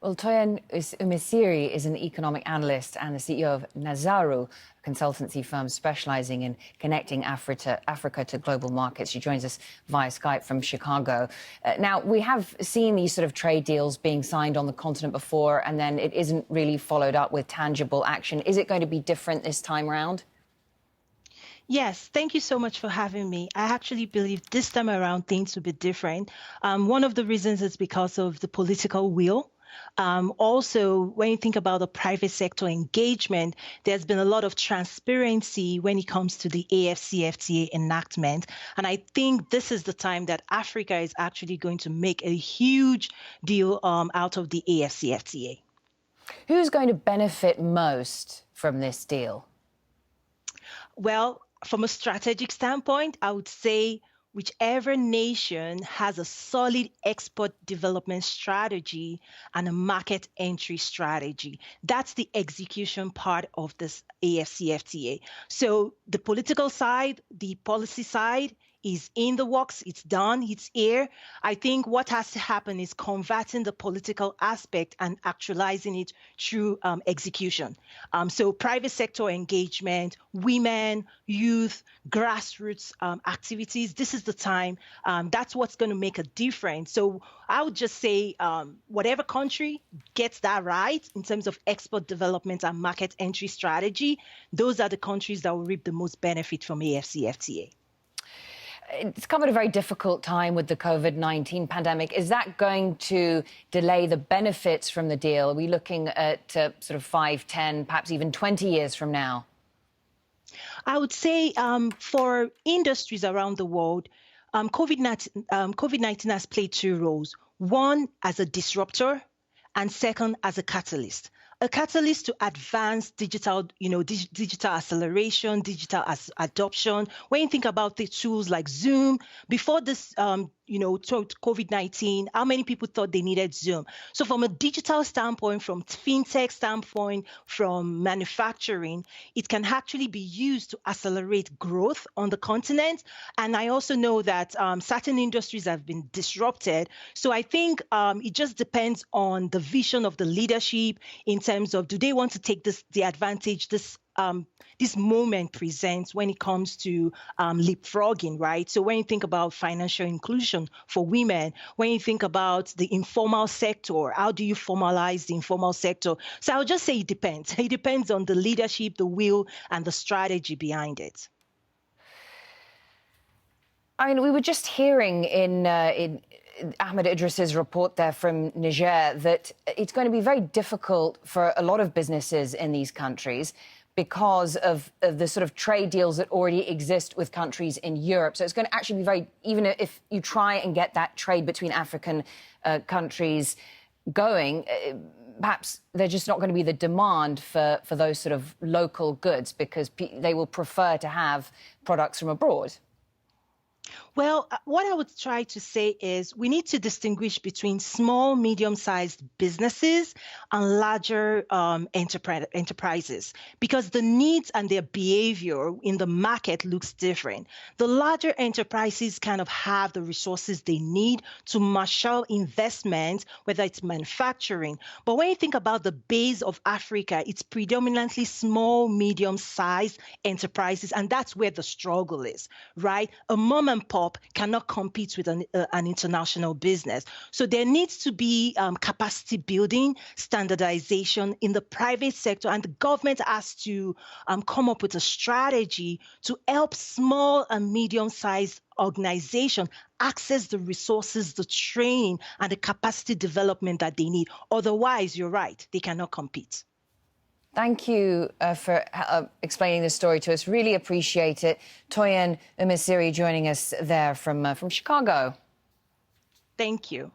Well, Toyin Umesiri is an economic analyst and the CEO of Nazaru, a consultancy firm specializing in connecting Africa to global markets. She joins us via Skype from Chicago. Now, we have seen these sort of trade deals being signed on the continent before, and then it isn't really followed up with tangible action. Is it going to be different this time around? Yes, thank you so much for having me. I actually believe this time around things will be different. One of the reasons is because of the political will. Also, when you think about the private sector engagement, there's been a lot of transparency when it comes to the AfCFTA enactment. And I think this is the time that Africa is actually going to make a huge deal out of the AfCFTA. Who's going to benefit most from this deal? Well, from a strategic standpoint, I would say whichever nation has a solid export development strategy and a market entry strategy. That's the execution part of this AfCFTA. So the political side, the policy side is in the works, it's done, it's here. I think what has to happen is converting the political aspect and actualizing it through execution. So private sector engagement, women, youth, grassroots activities, this is the time. That's what's going to make a difference. So I would just say whatever country gets that right in terms of export development and market entry strategy, those are the countries that will reap the most benefit from AfCFTA. It's come at a very difficult time with the COVID-19 pandemic. Is that going to delay the benefits from the deal? Are we looking at sort of 5, 10, perhaps even 20 years from now? I would say for industries around the world, COVID-19 has played two roles. One, as a disruptor, and second, as a catalyst. A catalyst to advance digital, digital acceleration, digital adoption. When you think about the tools like Zoom, before this, COVID-19, how many people thought they needed Zoom? So from a digital standpoint, from fintech standpoint, from manufacturing, it can actually be used to accelerate growth on the continent. And I also know that certain industries have been disrupted. So I think it just depends on the vision of the leadership in terms of, do they want to take the advantage this moment presents when it comes to leapfrogging, right? So when you think about financial inclusion for women, when you think about the informal sector, how do you formalize the informal sector? So I would just say it depends. It depends on the leadership, the will, and the strategy behind it. I mean, we were just hearing in Ahmed Idris's report there from Niger that it's going to be very difficult for a lot of businesses in these countries because of the sort of trade deals that already exist with countries in Europe. So it's going to actually be very, even if you try and get that trade between African countries going, perhaps there's just not going to be the demand for those sort of local goods because they will prefer to have products from abroad. Well, what I would try to say is we need to distinguish between small, medium-sized businesses and larger enterprises because the needs and their behavior in the market looks different. The larger enterprises kind of have the resources they need to marshal investment, whether it's manufacturing. But when you think about the base of Africa, it's predominantly small, medium-sized enterprises, and that's where the struggle is, right? A mom and pop cannot compete with an international business. So there needs to be capacity building, standardization in the private sector, and the government has to come up with a strategy to help small and medium-sized organizations access the resources, the training, and the capacity development that they need. Otherwise, you're right, they cannot compete. Thank you for explaining this story to us. Really appreciate it. Toyin Umesiri joining us there from Chicago. Thank you.